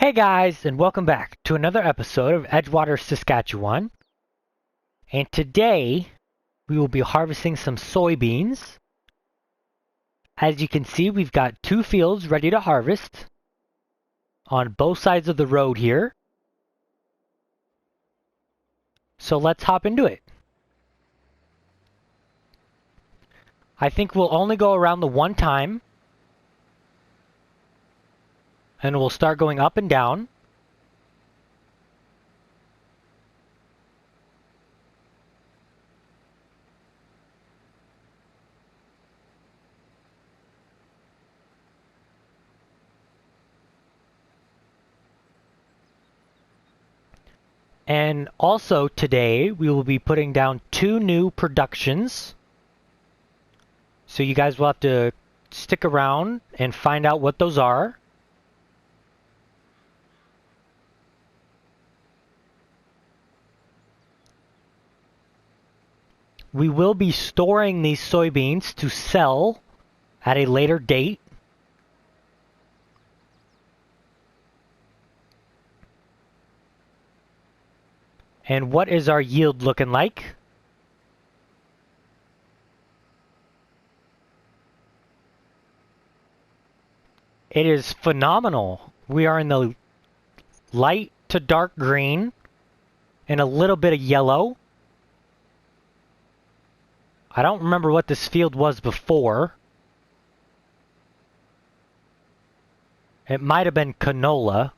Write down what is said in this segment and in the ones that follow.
Hey guys, and welcome back to another episode of Edgewater, Saskatchewan. And today, we will be harvesting some soybeans. As you can see, we've got two fields ready to harvest on both sides of the road here. So let's hop into it. I think we'll only go around the one time. And we'll start going up and down. And also today, we will be putting down two new productions. So you guys will have to stick around and find out what those are. We will be storing these soybeans to sell at a later date. And what is our yield looking like? It is phenomenal. We are in the light to dark green and a little bit of yellow. I don't remember what this field was before. It might have been canola.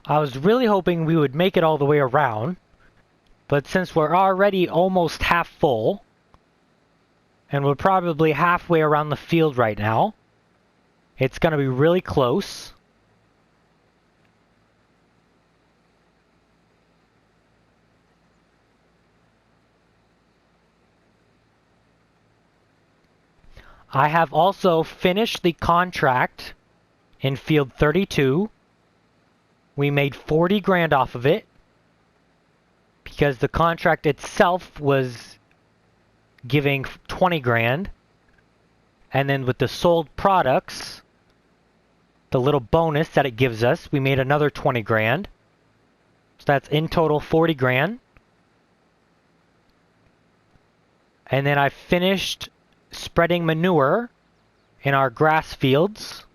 I was really hoping we would make it all the way around, but since we're already almost half full, and we're probably halfway around the field right now, it's going to be really close. I have also finished the contract in field 32. We made 40 grand off of it because the contract itself was giving 20 grand. And then with the sold products, the little bonus that it gives us, we made another 20 grand. So that's in total 40 grand. And then I finished spreading manure in our grass fields.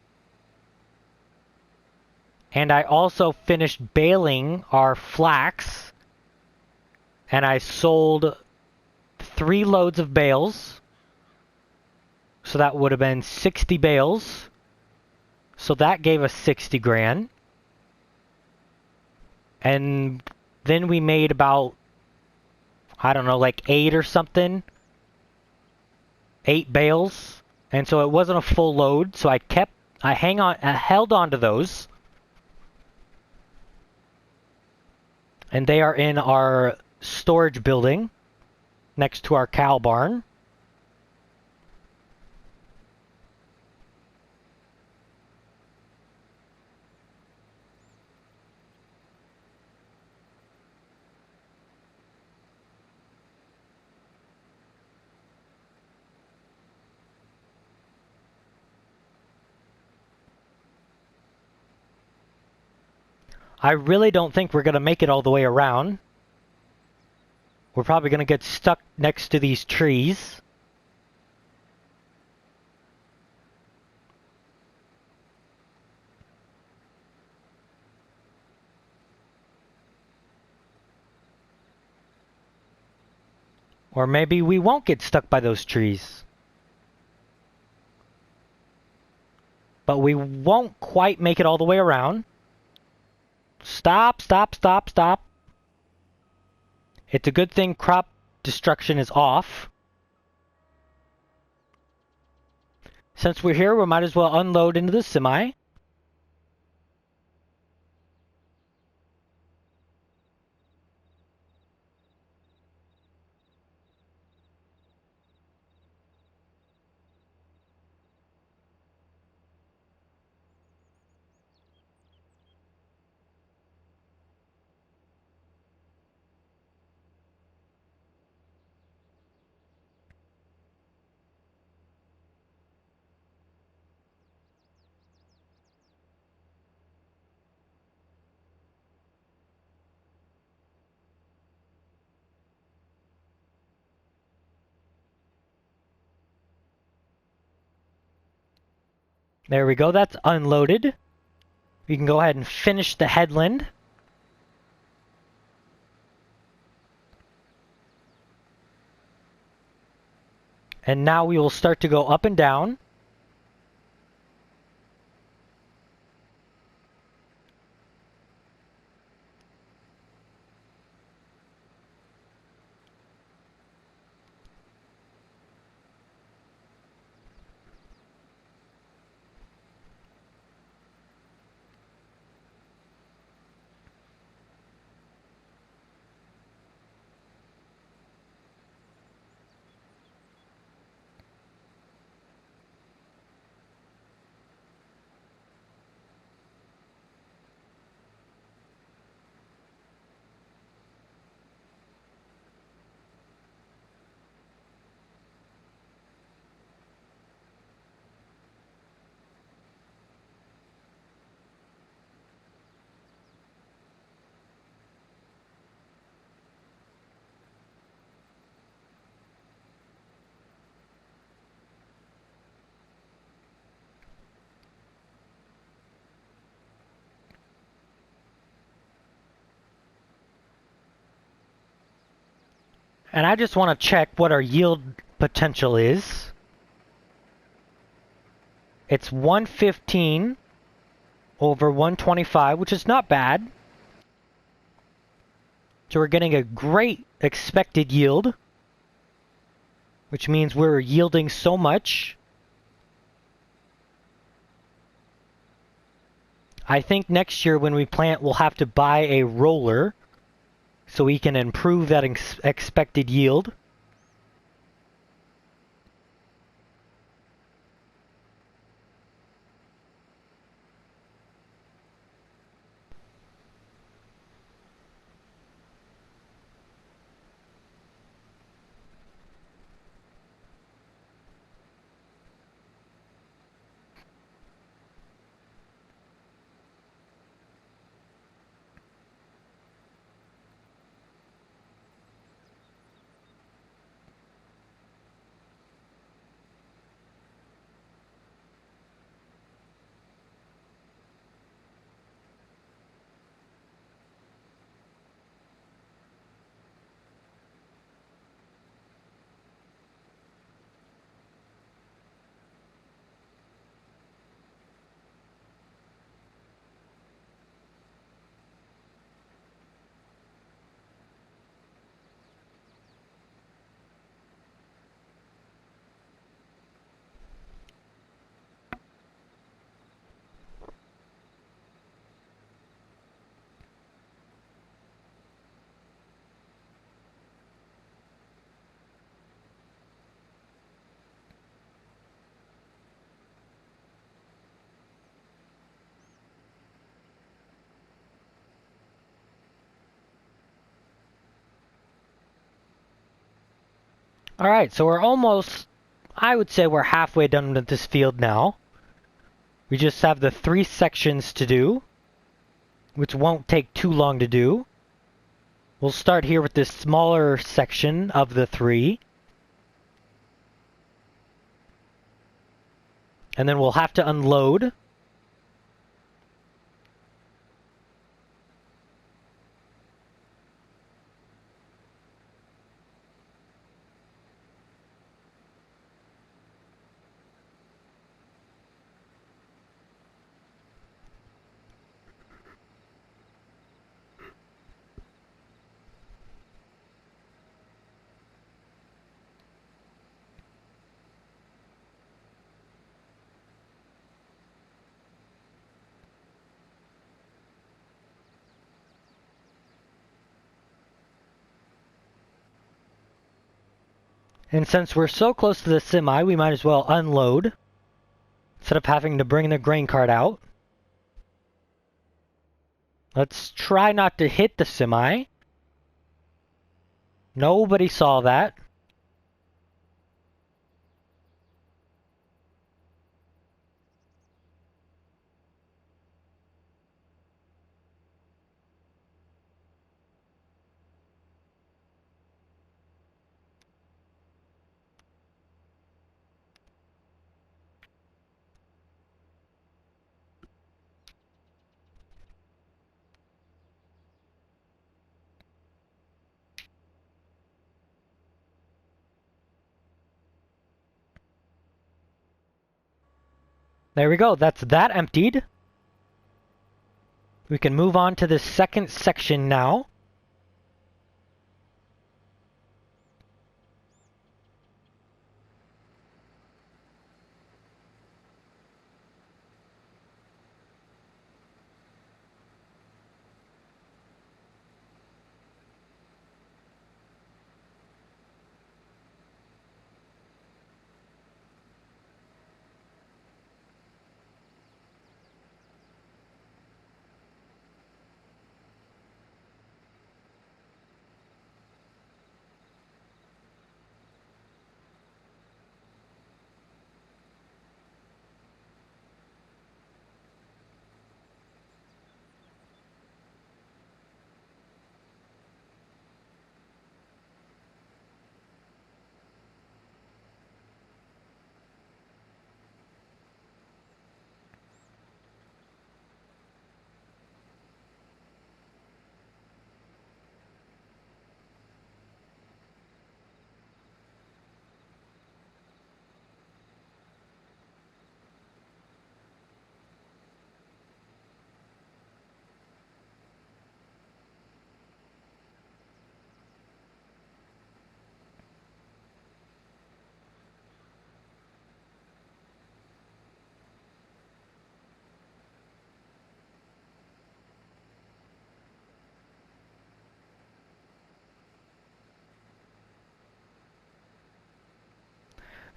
And I also finished baling our flax. And I sold 3 loads of bales. So that would have been 60 bales. So that gave us 60 grand. And then we made about, I don't know, like 8 or something. 8 bales. And so it wasn't a full load. So I held on to those. And they are in our storage building next to our cow barn. I really don't think we're going to make it all the way around. We're probably going to get stuck next to these trees. Or maybe we won't get stuck by those trees. But we won't quite make it all the way around. Stop, stop, stop, stop. It's a good thing crop destruction is off. Since we're here, we might as well unload into the semi. There we go, that's unloaded. We can go ahead and finish the headland. And now we will start to go up and down. And I just want to check what our yield potential is. It's 115 over 125, which is not bad. So we're getting a great expected yield, which means we're yielding so much. I think next year when we plant, we'll have to buy a roller so we can improve that expected yield. Alright, so we're almost, I would say we're halfway done with this field now. We just have the 3 sections to do, which won't take too long to do. We'll start here with this smaller section of the 3. And then we'll have to unload. And since we're so close to the semi, we might as well unload instead of having to bring the grain cart out. Let's try not to hit the semi. Nobody saw that. There we go. That's that emptied. We can move on to the second section now.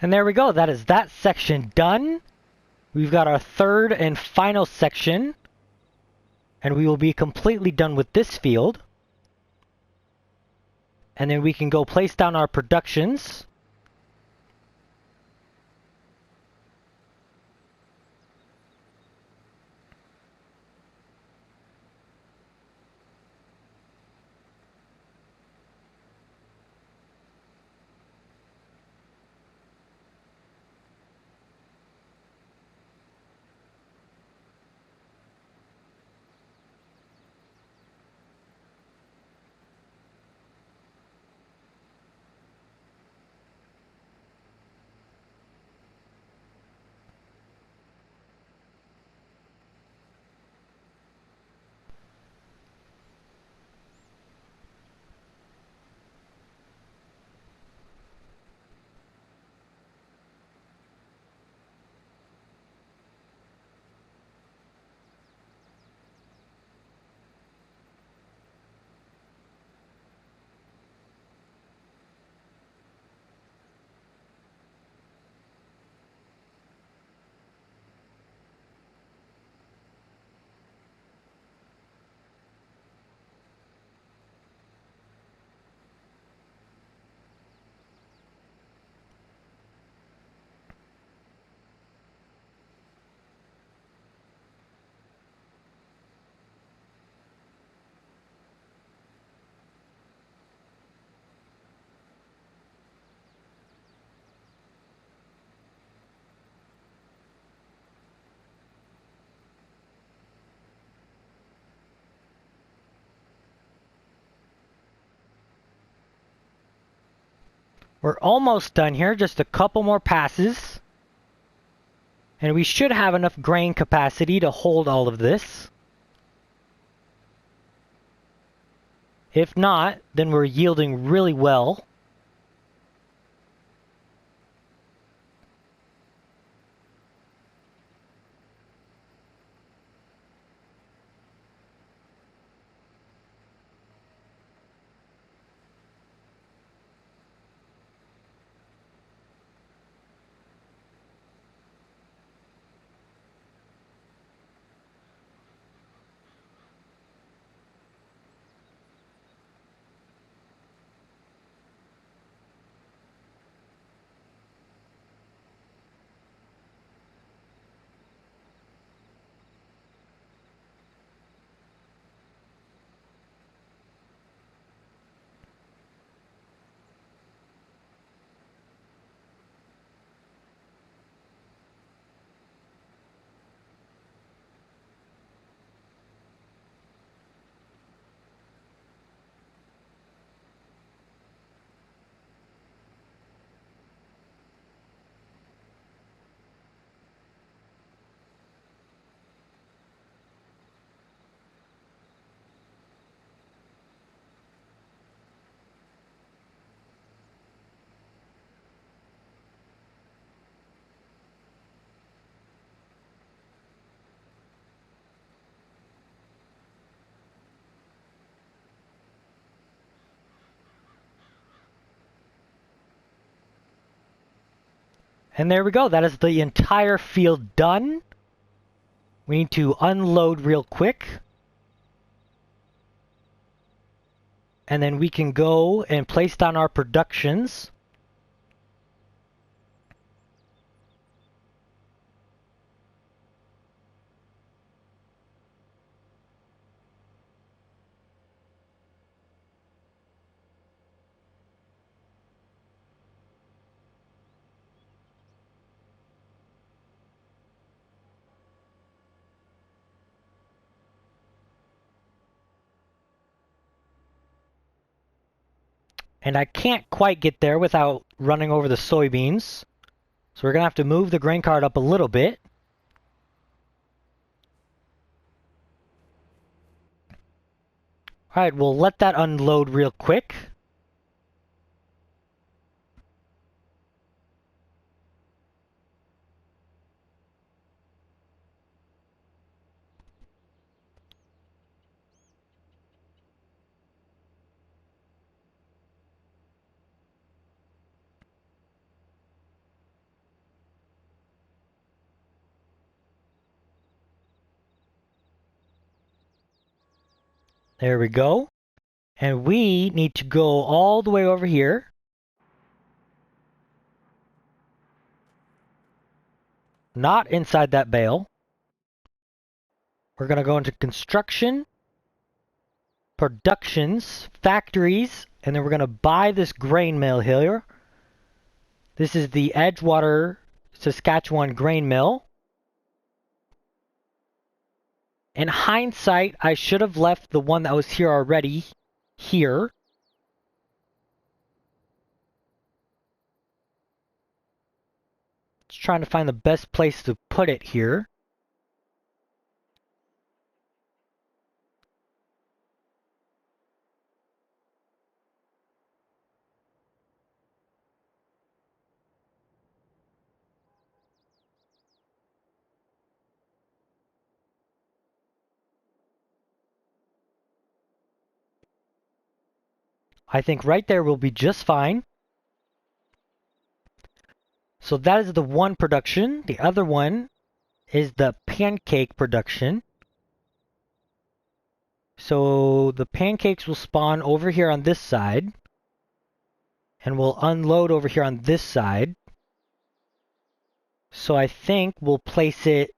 And there we go. That is that section done. We've got our third and final section. And we will be completely done with this field. And then we can go place down our productions. We're almost done here, just a couple more passes. And we should have enough grain capacity to hold all of this. If not, then we're yielding really well. And there we go. That is the entire field done. We need to unload real quick. And then we can go and place down our productions. And I can't quite get there without running over the soybeans. So we're going to have to move the grain cart up a little bit. Alright, we'll let that unload real quick. There we go. And we need to go all the way over here. Not inside that bale. We're going to go into construction, productions, factories, and then we're going to buy this grain mill here. This is the Edgewater, Saskatchewan grain mill. In hindsight, I should have left the one that was here already here. Just trying to find the best place to put it here. I think right there will be just fine. So that is the one production. The other one is the pancake production. So the pancakes will spawn over here on this side. And we'll unload over here on this side. So I think we'll place it,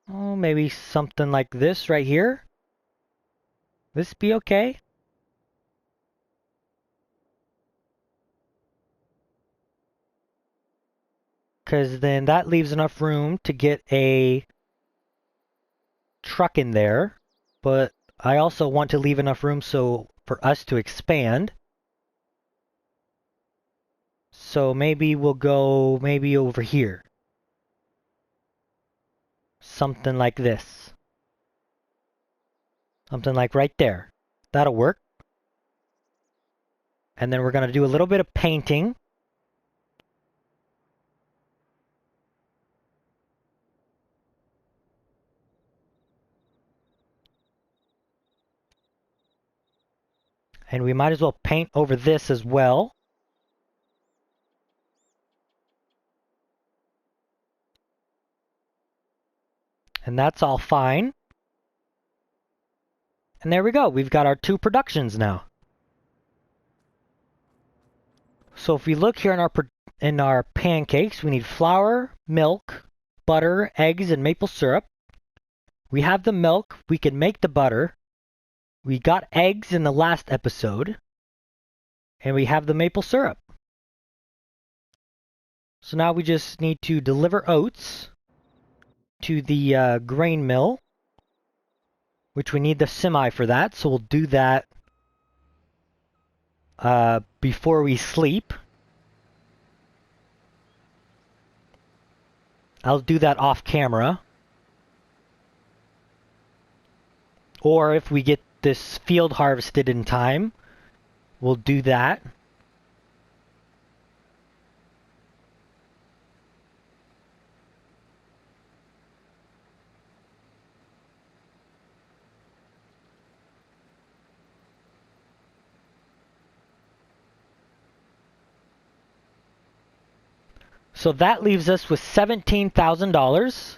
oh, maybe something like this right here. This be okay? Because then that leaves enough room to get a truck in there. But I also want to leave enough room so for us to expand. So maybe we'll go maybe over here. Something like this. Something like right there. That'll work. And then we're going to do a little bit of painting. And we might as well paint over this as well. And that's all fine. And there we go. We've got our two productions now. So if we look here in our pancakes, we need flour, milk, butter, eggs, and maple syrup. We have the milk. We can make the butter. We got eggs in the last episode. And we have the maple syrup. So now we just need to deliver oats to the grain mill, which we need the semi for that. So we'll do that before we sleep. I'll do that off camera. Or if we get this field harvested in time, we'll do that. So that leaves us with $17,000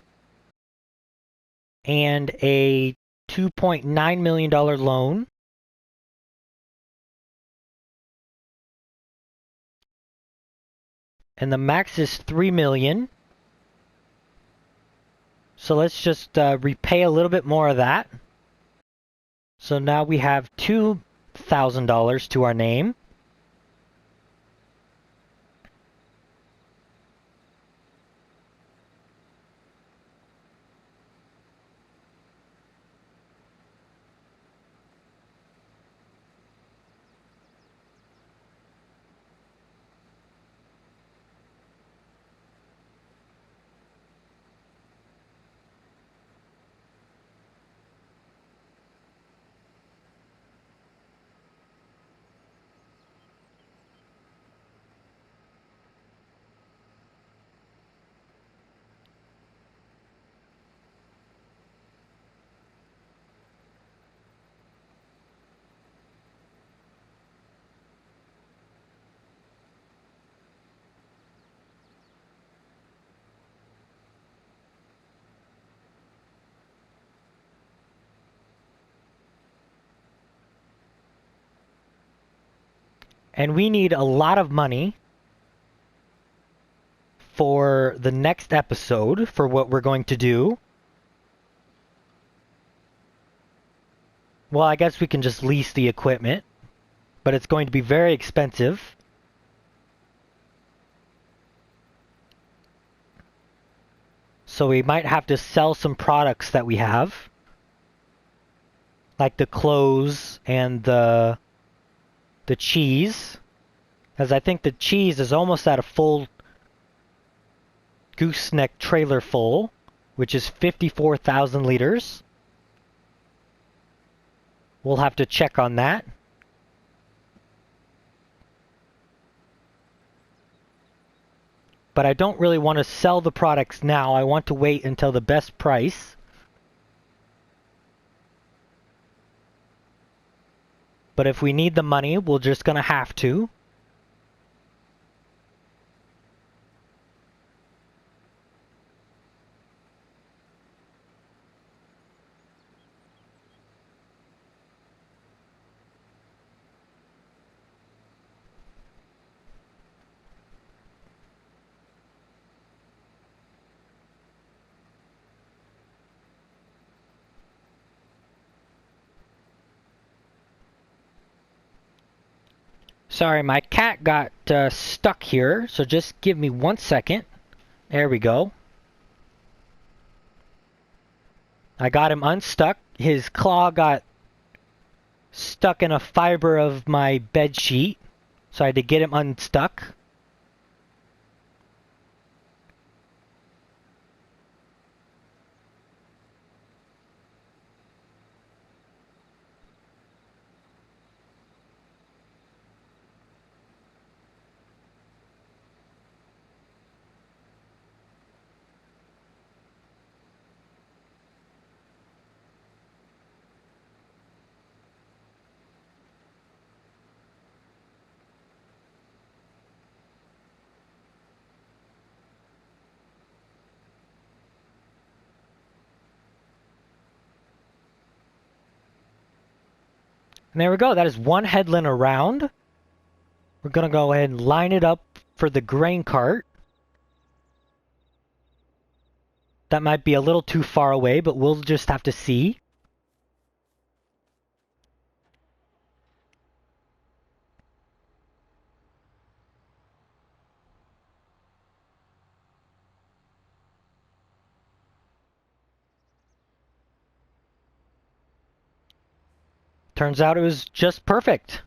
and a $2.9 million loan. And the max is $3 million. So let's just repay a little bit more of that. So now we have $2,000 to our name. And we need a lot of money for the next episode for what we're going to do. Well, I guess we can just lease the equipment, but it's going to be very expensive. So we might have to sell some products that we have, like the clothes and the cheese, as I think the cheese is almost at a full gooseneck trailer full, which is 54,000 liters. We'll have to check on that. But I don't really want to sell the products now. I want to wait until the best price. But if we need the money, we're just going to have to. Sorry, my cat got stuck here, so just give me 1 second. There we go. I got him unstuck. His claw got stuck in a fiber of my bed sheet, so I had to get him unstuck. And there we go. That is one headland around. We're going to go ahead and line it up for the grain cart. That might be a little too far away, but we'll just have to see. Turns out it was just perfect.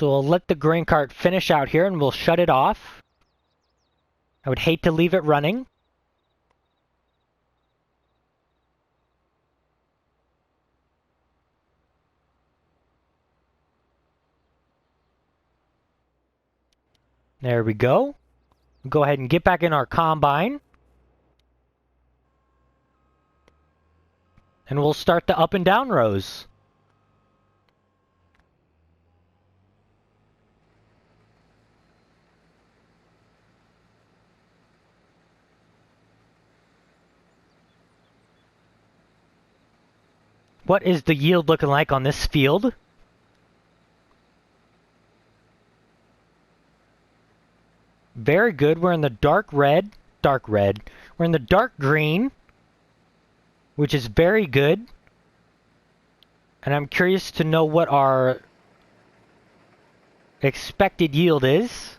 So we'll let the grain cart finish out here and we'll shut it off. I would hate to leave it running. There we go. Go ahead and get back in our combine. And we'll start the up and down rows. What is the yield looking like on this field? Very good. We're in the dark red. We're in the dark green, which is very good. And I'm curious to know what our expected yield is.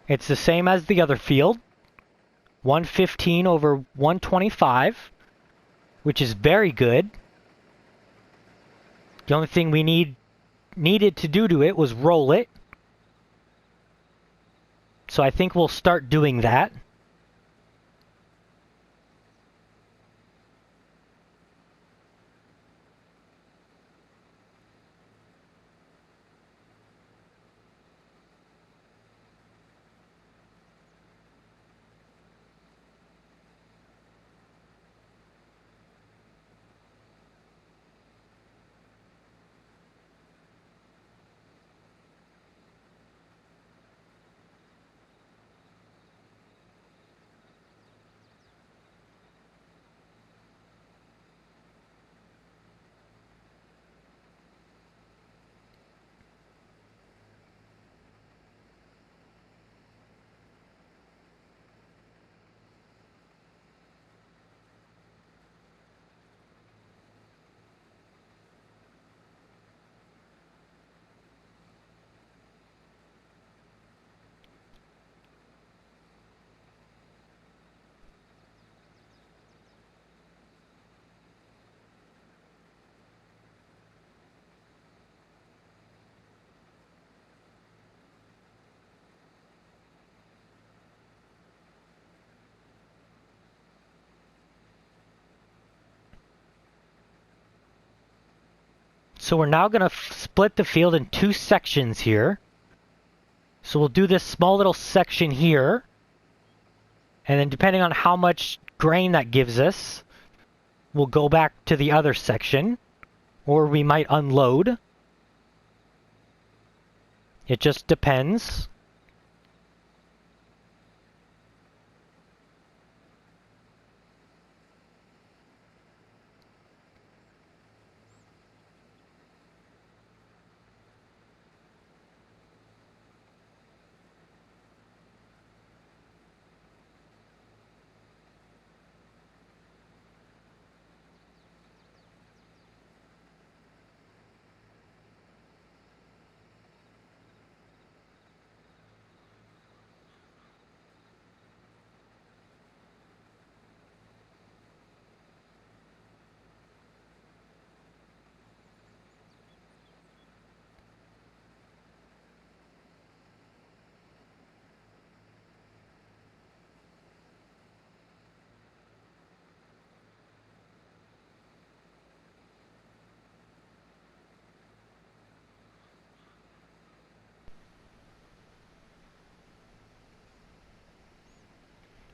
It's the same as the other field. 115 over 125, which is very good. The only thing we needed to do to it was roll it. So I think we'll start doing that. So we're now going to split the field in two sections here. So we'll do this small little section here. And then depending on how much grain that gives us, we'll go back to the other section. Or we might unload. It just depends.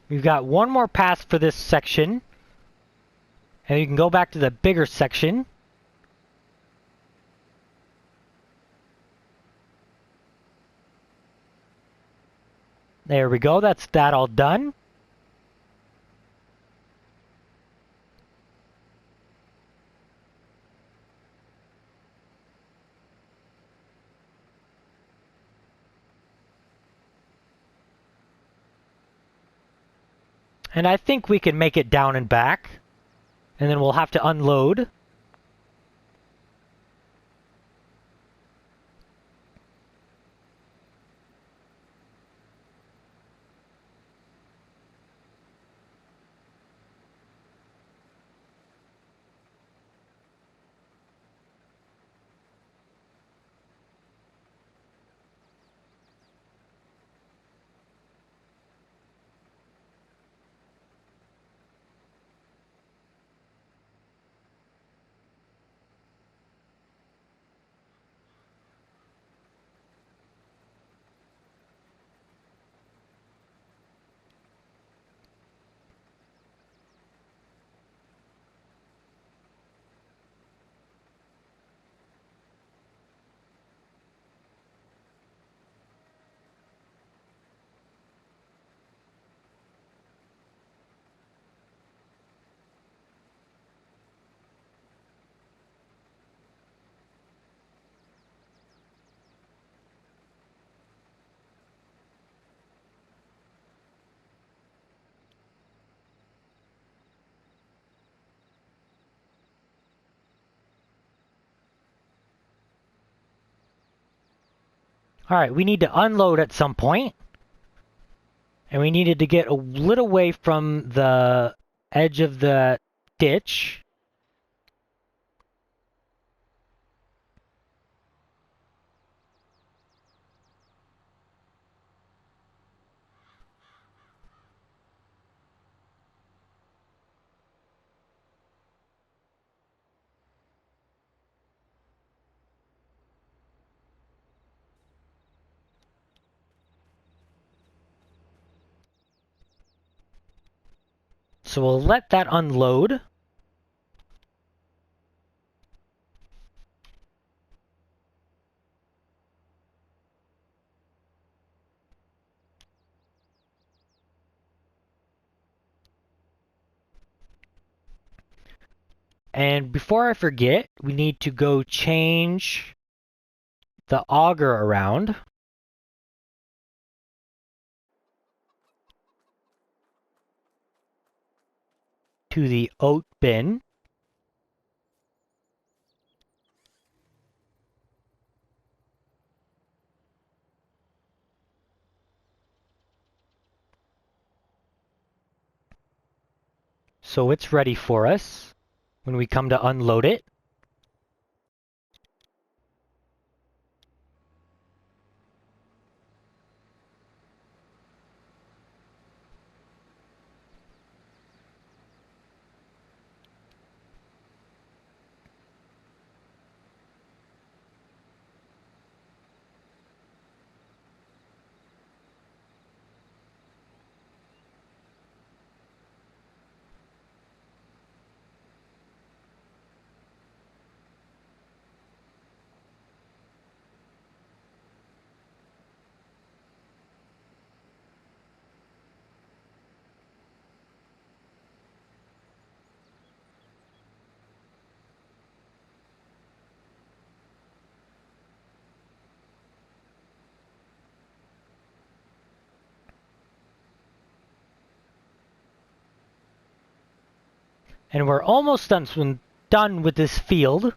We've got one more pass for this section. And you can go back to the bigger section. There we go. That's that all done. And I think we can make it down and back. And then we'll have to unload. Alright, we need to unload at some point. And we needed to get a little way from the edge of the ditch. So we'll let that unload. And before I forget, we need to go change the auger around. To the oat bin. So it's ready for us when we come to unload it. And we're almost done with this field.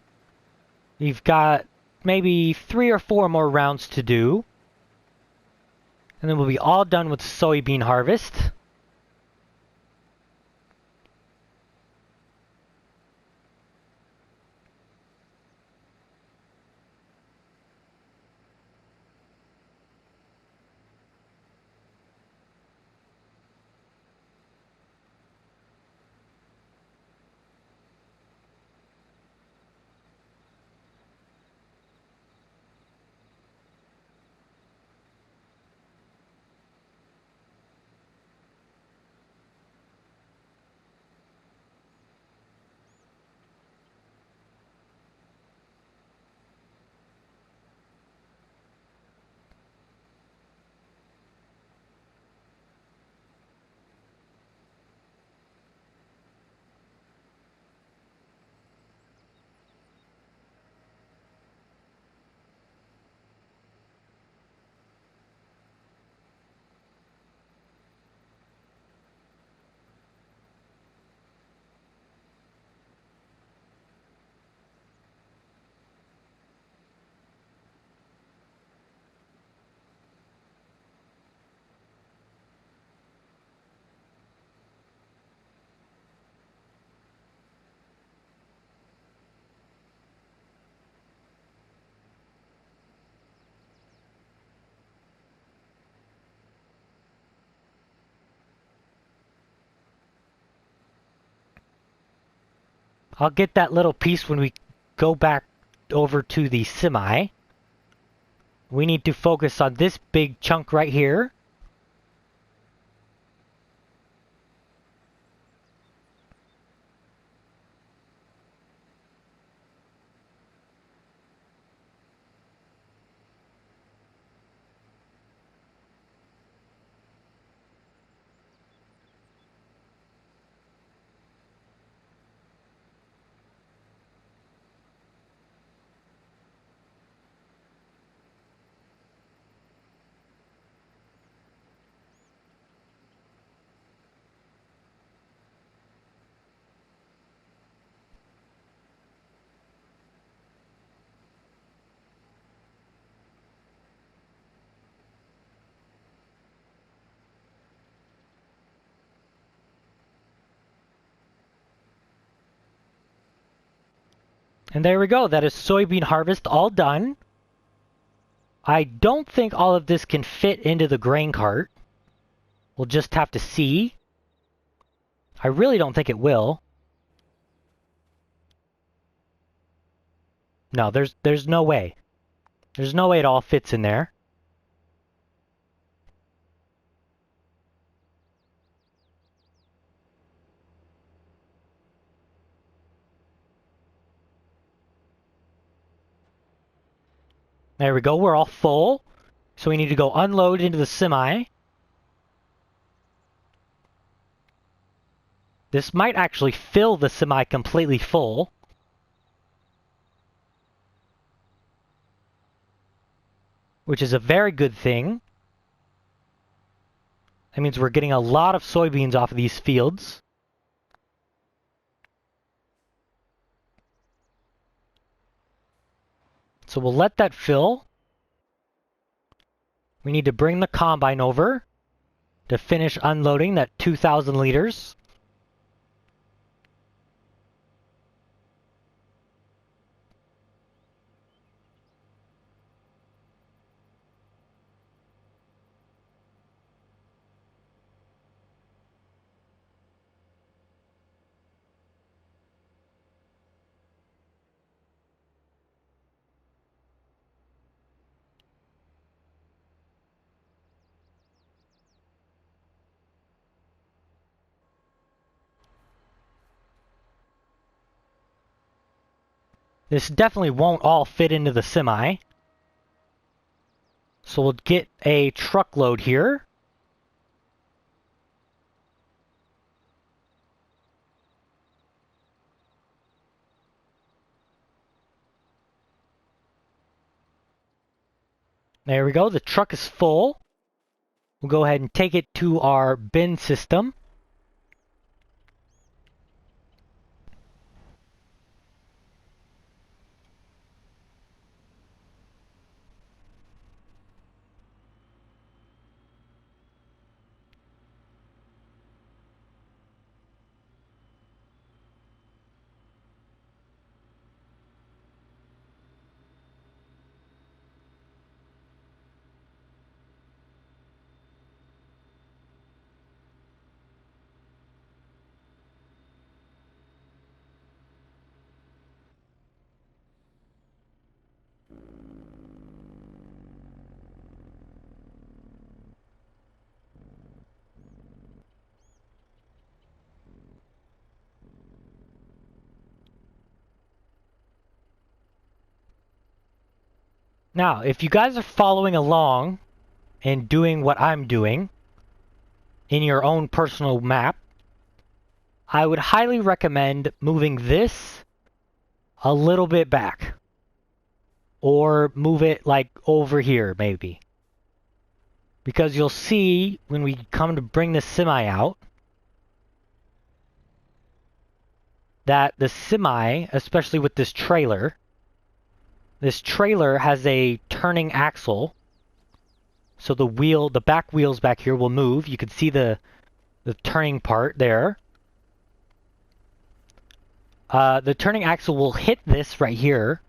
We've got maybe 3 or 4 more rounds to do. And then we'll be all done with soybean harvest. I'll get that little piece when we go back over to the semi. We need to focus on this big chunk right here. And there we go. That is soybean harvest all done. I don't think all of this can fit into the grain cart. We'll just have to see. I really don't think it will. No, there's no way. There's no way it all fits in there. There we go. We're all full. So we need to go unload into the semi. This might actually fill the semi completely full. Which is a very good thing. That means we're getting a lot of soybeans off of these fields. So we'll let that fill. We need to bring the combine over to finish unloading that 2,000 liters. This definitely won't all fit into the semi. So we'll get a truckload here. There we go. The truck is full. We'll go ahead and take it to our bin system. Now, if you guys are following along and doing what I'm doing in your own personal map, I would highly recommend moving this a little bit back. Or move it like over here, maybe. Because you'll see when we come to bring the semi out that the semi, especially with this trailer has a turning axle. So the back wheels back here will move. You can see the turning part there. The turning axle will hit this right here.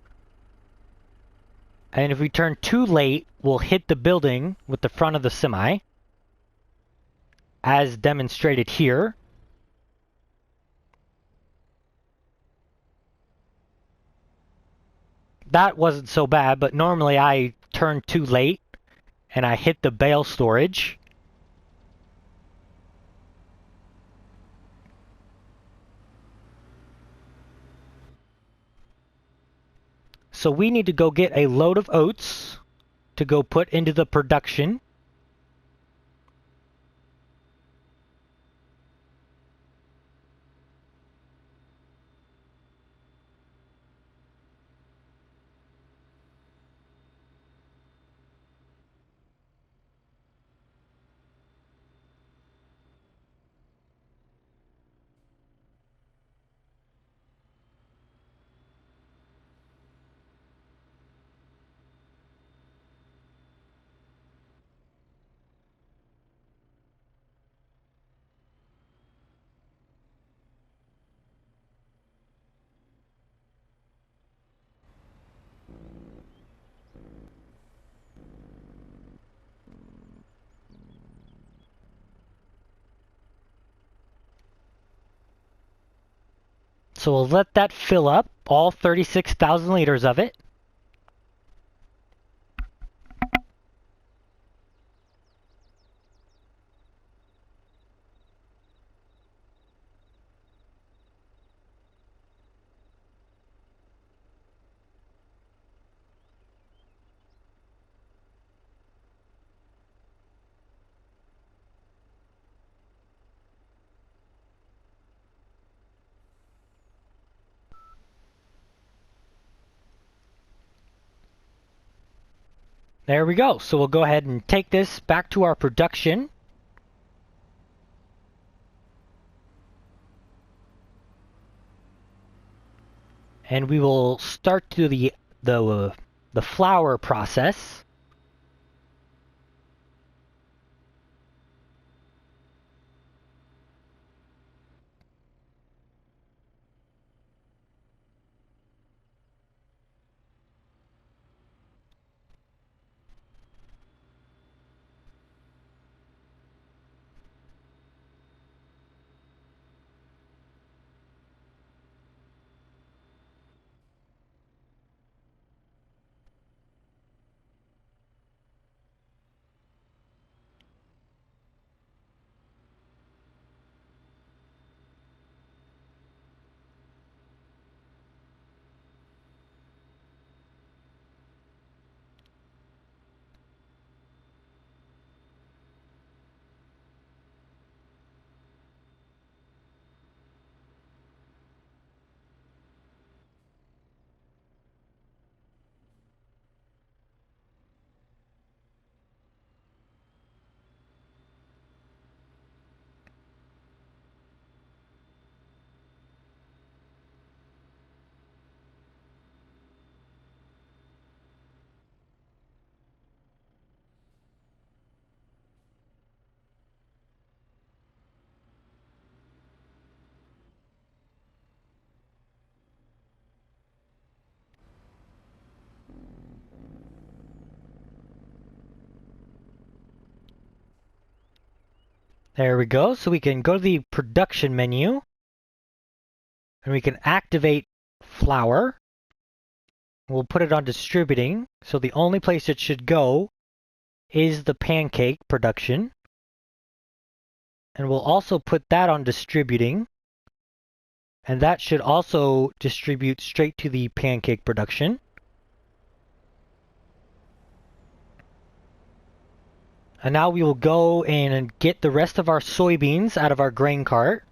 And if we turn too late, we'll hit the building with the front of the semi, as demonstrated here. That wasn't so bad, but normally I turn too late and I hit the bale storage. So we need to go get a load of oats to go put into the production. So we'll let that fill up, all 36,000 liters of it. There we go. So we'll go ahead and take this back to our production. And we will start to the flour process. There we go. So we can go to the production menu. And we can activate flour. We'll put it on distributing. So the only place it should go is the pancake production. And we'll also put that on distributing. And that should also distribute straight to the pancake production. And now we will go in and get the rest of our soybeans out of our grain cart.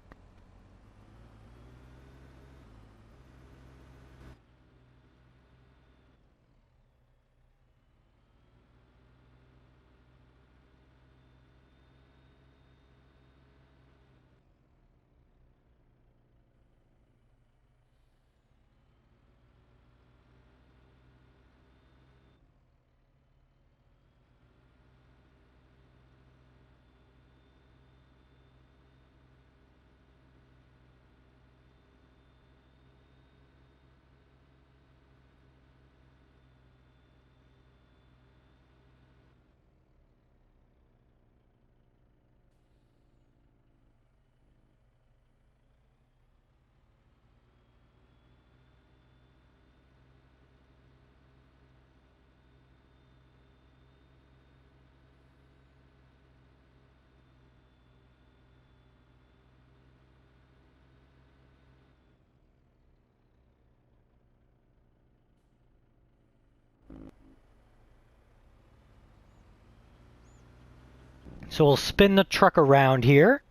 So we'll spin the truck around here.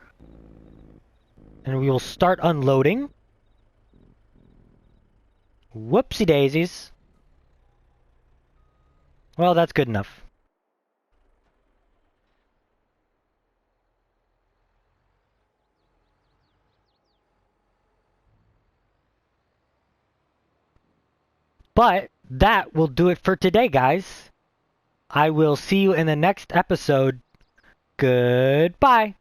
And we will start unloading. Whoopsie daisies. Well, that's good enough. But that will do it for today, guys. I will see you in the next episode. Goodbye.